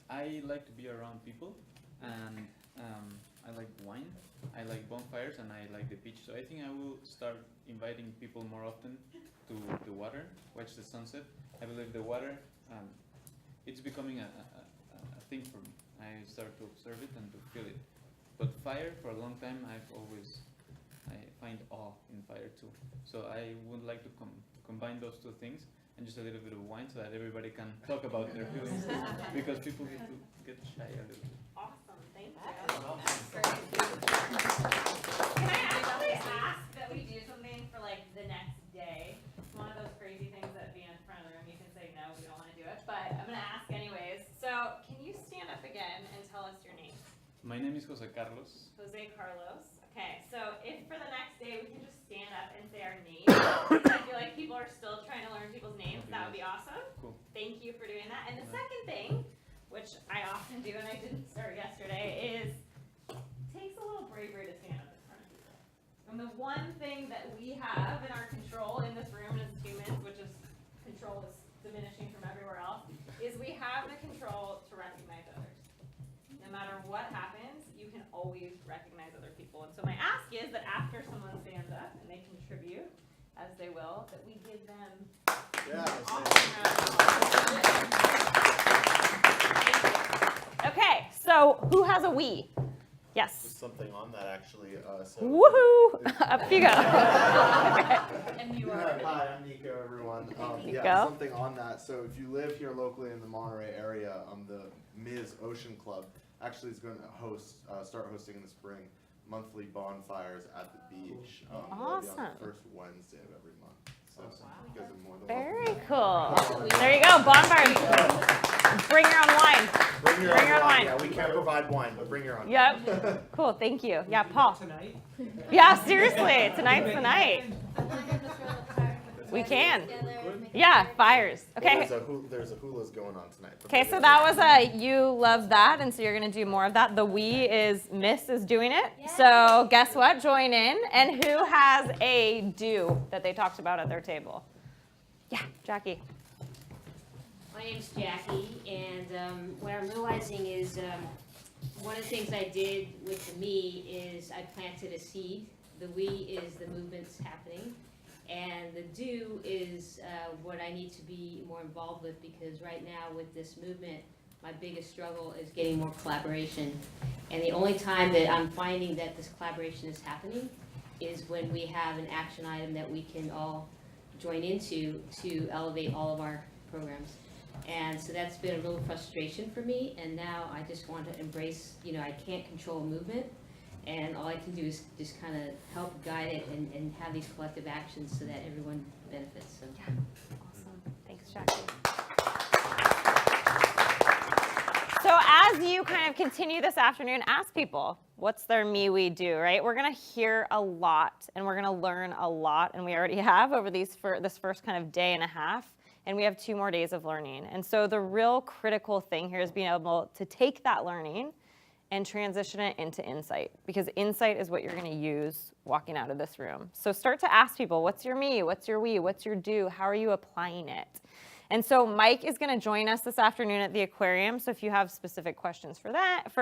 I like to be around people, and I like wine. I like bonfires, and I like the beach. So I think I will start inviting people more often to the water, watch the sunset. I believe the water, it's becoming a thing for me. I start to observe it and to feel it. But fire, for a long time, I find awe in fire too. So I would like to combine those two things and just a little bit of wine so that everybody can talk about their feelings because people get shy a little bit. Awesome, thank you. Can I actually ask that we do something for like the next day? It's one of those crazy things that being in front of the room, you can say no, we don't want to do it, but I'm gonna ask anyways. So can you stand up again and tell us your name? My name is Jose Carlos. Jose Carlos. Okay, so if for the next day we can just stand up and say our name, because I feel like people are still trying to learn people's names, that would be awesome. Cool. Thank you for doing that. And the second thing, which I often do and I didn't start yesterday, is takes a little bravery to stand up in front of people. And the one thing that we have in our control in this room as humans, which is control is diminishing from everywhere else, is we have the control to recognize others. No matter what happens, you can always recognize other people. And so my ask is that after someone stands up and they contribute, as they will, that we give them Okay, so who has a we? Yes. Just something on that actually. So Woohoo! Up you go. And you are. Hi, I'm Nico, everyone. Nico. Something on that. So if you live here locally in the Monterey area, the Ms. Ocean Club actually is going to start hosting in the spring monthly bonfires at the beach. They'll be on Awesome. the first Wednesday of every month. So you guys are more than Very welcome. cool. There you go, bonfire. Bring your own wine. Bring your Bring your own own wine. Yeah, we can't provide wine, but bring your own. Yep. Cool, thank you. Yeah, Paul. Tonight? Yeah, seriously, tonight's the night. We can. Yeah, fires. Okay. There's a hula's going on tonight. Okay, so that was a you love that, and so you're gonna do more of that. The we is Miss is doing it. So guess what? Join in. And who has a do that they talked about at their table? Yeah, Jackie. My name's Jackie, and what I'm realizing is one of the things I did with the me is I planted a seed. The we is the movement's happening, and the do is what I need to be more involved with, because right now with this movement, my biggest struggle is getting more collaboration. And the only time that I'm finding that this collaboration is happening is when we have an action item that we can all join into to elevate all of our programs. And so that's been a real frustration for me, and now I just want to embrace, I can't control movement, and all I can do is just kind of help guide it and have these collective actions so that everyone benefits. So. Yeah. Awesome. Thanks, Jackie. So as you kind of continue this afternoon, ask people, what's their me, we, do, right? We're going to hear a lot, and we're going to learn a lot, and we already have over this first kind of day and a half. And we have 2 more days of learning. And so the real critical thing here is being able to take that learning and transition it into insight, because insight is what you're going to use walking out of this room. So start to ask people, what's your me, what's your we, what's your do, how are you applying it? And so Mike is going to join us this afternoon at the aquarium. So if you have specific questions for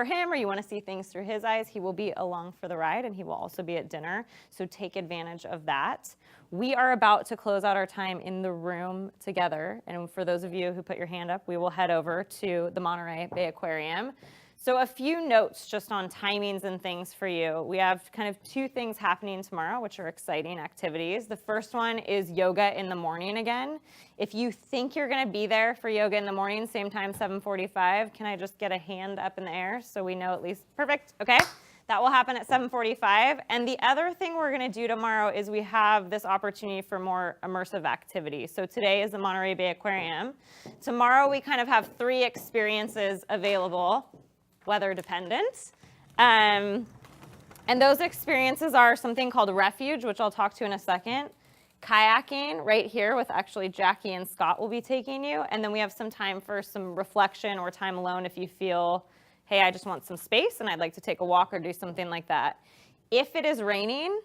him, or you want to see things through his eyes, he will be along for the ride, and he will also be at dinner. So take advantage of that. We are about to close out our time in the room together. And for those of you who put your hand up, we will head over to the Monterey Bay Aquarium. So a few notes just on timings and things for you. We have kind of 2 things happening tomorrow, which are exciting activities. The first one is yoga in the morning again. If you think you're going to be there for yoga in the morning, same time, 7:45, can I just get a hand up in the air so we know at least? Perfect. Okay. That will happen at 7:45. And the other thing we're going to do tomorrow is we have this opportunity for more immersive activity. So today is the Monterey Bay Aquarium. Tomorrow we kind of have 3 experiences available, weather dependent. And those experiences are something called Refuge, which I'll talk to in a second. Kayaking right here with actually Jackie and Scott will be taking you. And then we have some time for some reflection or time alone if you feel, hey, I just want some space and I'd like to take a walk or do something like that. If it is raining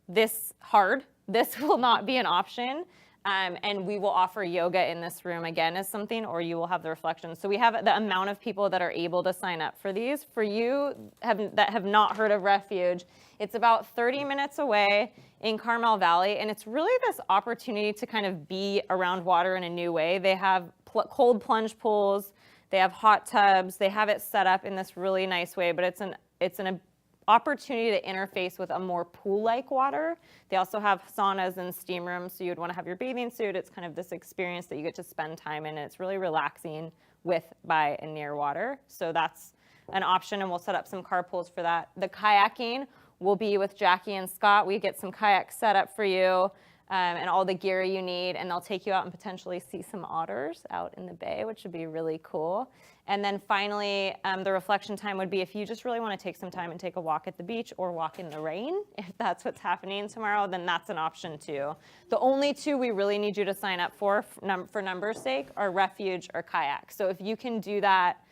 this hard, this will not be an option. And we will offer yoga in this room again as something, or you will have the reflection. So we have the amount of people that are able to sign up for these. For you that have not heard of Refuge, it's about 30 minutes away in Carmel Valley, and it's really this opportunity to kind of be around water in a new way. They have cold plunge pools, they have hot tubs, they have it set up in this really nice way, but it's an opportunity to interface with a more pool-like water. They also have saunas and steam rooms, so you'd want to have your bathing suit. It's kind of this experience that you get to spend time in, and it's really relaxing with, by, and near water. So that's an option, and we'll set up some carpools for that. The kayaking will be with Jackie and Scott. We get some kayaks set up for you, and all the gear you need, and they'll take you out and potentially see some otters out in the bay, which would be really cool. And then finally, the reflection time would be if you just really want to take some time and take a walk at the beach or walk in the rain, if that's what's happening tomorrow, then that's an option too. The only 2 we really need you to sign up for numbers' sake are Refuge or kayak. So if you can do that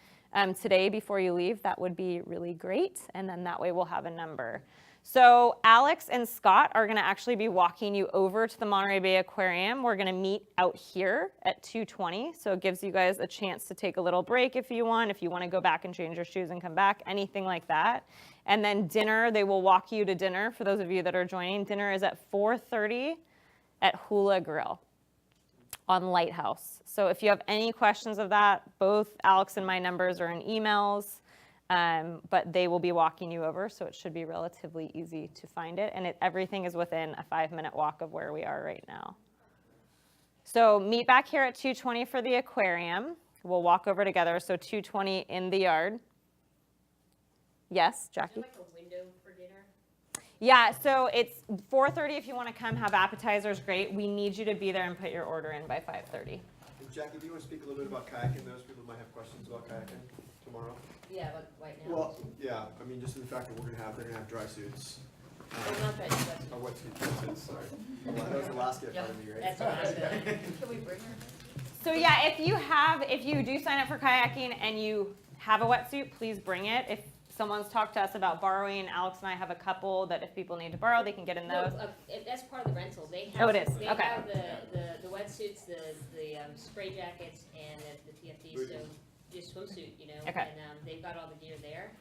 today before you leave, that would be really great, and then that way we'll have a number. So Alex and Scott are going to actually be walking you over to the Monterey Bay Aquarium. We're going to meet out here at 2:20, so it gives you guys a chance to take a little break if you want to go back and change your shoes and come back, anything like that. And then dinner, they will walk you to dinner for those of you that are joining. Dinner is at 4:30 at Hula Grill on Lighthouse. So if you have any questions of that, both Alex and my numbers are in emails. But they will be walking you over, so it should be relatively easy to find it. And everything is within a 5-minute walk of where we are right now. So meet back here at 2:20 for the aquarium. We'll walk over together, so 2:20 in the yard. Yes, Jackie? Is there like a window for dinner? Yeah, so it's 4:30 if you want to come have appetizers, great. We need you to be there and put your order in by 5:30. And Jackie, do you want to speak a little bit about kayaking? Those people might have questions about kayaking tomorrow. Yeah, but right now. Well, yeah, I mean, just in the fact that they're gonna have dry suits. Oh, not dry suits. Or wetsuits, sorry. Well, that was Alaska part of me, right? That's what I said. Can we bring her? So yeah, if you do sign up for kayaking and you have a wetsuit, please bring it. If someone's talked to us about borrowing, Alex and I have a couple that if people need to borrow, they can get in those. No, that's part of the rental. They have. Oh, it is? They Okay. have the wetsuits, the spray jackets, and the TFDs. So just swimsuit, Okay. And they've got all the gear there.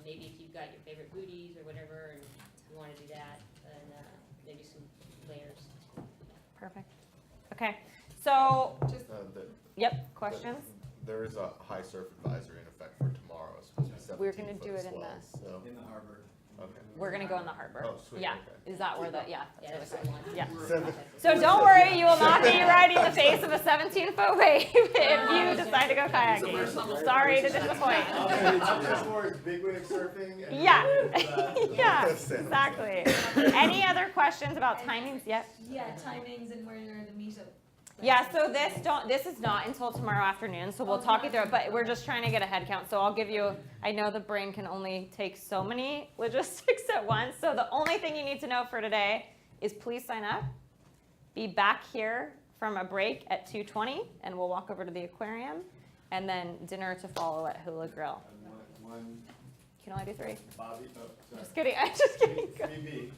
Maybe if you've got your favorite booties or whatever, and you want to do that, and maybe some layers. Perfect. Okay, so, The- yep, questions? There is a high surf advisory in effect for tomorrow. It's supposed to be 17 We're gonna do foot it in swells, so. In the harbor. Okay. We're gonna go in the harbor. Oh, sweet, Yeah, okay. is that where the, yeah. Yeah, that's that's where the the- one. Yeah. So don't worry, you will not be riding the face of a 17-foot wave if you decide to go kayaking. Sorry to disappoint. It's more big wave surfing. And Yeah, yeah, exactly. Any other questions about timings yet? Yeah, timings and where the meetup. Yeah, so this is not until tomorrow afternoon, so we'll talk you through it, but we're just trying to get a head count. So I'll give you, I know the brain can only take so many logistics at once, so the only thing you need to know for today is please sign up, be back here from a break at 2:20, and we'll walk over to the aquarium, and then dinner to follow at Hula Grill. One, You can only do 3. Bobby, oh, sorry. Just kidding, I'm just kidding. 3B,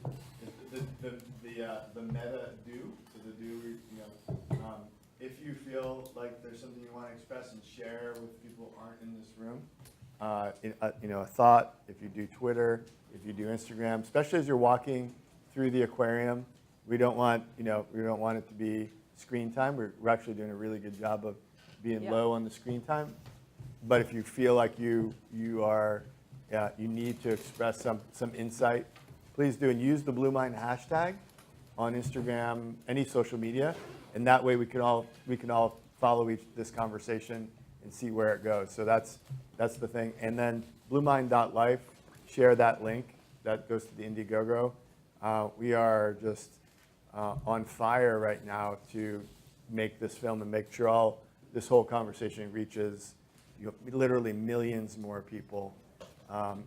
the meta do, so the do, if you feel like there's something you want to express and share with people who aren't in this room, a thought, if you do Twitter, if you do Instagram, especially as you're walking through the aquarium, we don't want it to be screen time. We're actually doing a really good job of being Yeah. low on the screen time. but if you feel like you need to express some insight, please do, and use the Blue Mind hashtag on Instagram, any social media, and that way we can all follow this conversation and see where it goes. So that's the thing. And then bluemind.life, share that link. That goes to the Indiegogo. We are just on fire right now to make this film and make sure this whole conversation reaches literally millions more people. And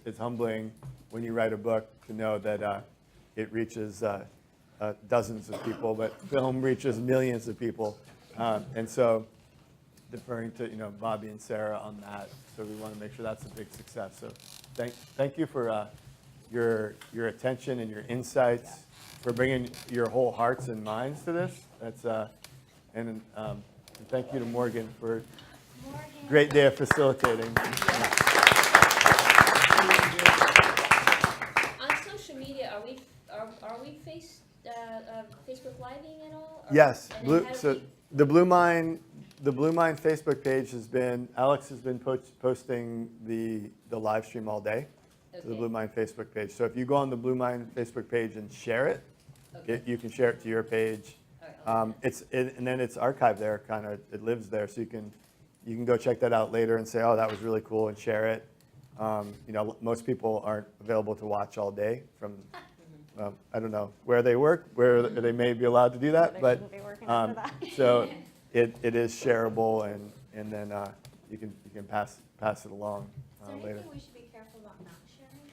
it's humbling when you write a book to know that it reaches dozens of people, but film reaches millions of people. And so deferring to Bobby and Sarah on that. So we want to make sure that's a big success. So thank you for your attention and your insights, for bringing your whole hearts and minds to this. That's and thank you to Morgan for a great day of facilitating. On social media, are we Facebook Living at all? Yes. And then how do So we- the Blue Mind Facebook page Alex has been posting the live stream all day to the Okay. Blue Mind Facebook page. So if you go on the Blue Mind Facebook page and share it, Okay. you can share it to your page. All right, And then it's archived there, it lives there, so you can go check that out later and say, oh, that was really cool, and share it. Most people aren't available to watch all day from, I don't know where they work, where they may be allowed to do that, They but shouldn't be working after that. so it is shareable, and then you can pass it along Is there later. anything we should be careful about not sharing?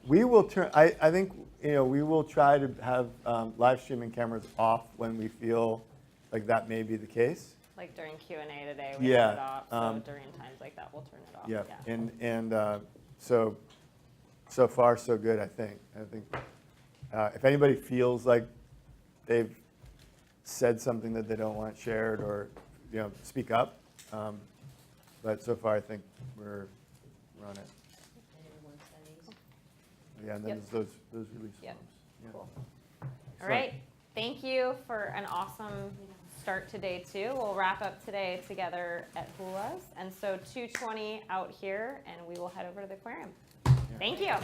We will turn. I think we will try to have live streaming cameras off when we feel like that may be the case. Like during Q&A today, we Yeah, turned it off. So during times like that, we'll turn it off. Yeah, and so far so good. I think if anybody feels like they've said something that they don't want shared, or speak up. But so far I think we're on it. and everyone's settings. Yeah, and then Yep. there's those release Yep. forms. Yeah. Cool. So- All right. Thank you for an awesome start to day 2. We'll wrap up today together at Hula's. And so 2:20 out here, and we will head over to the aquarium. Thank you.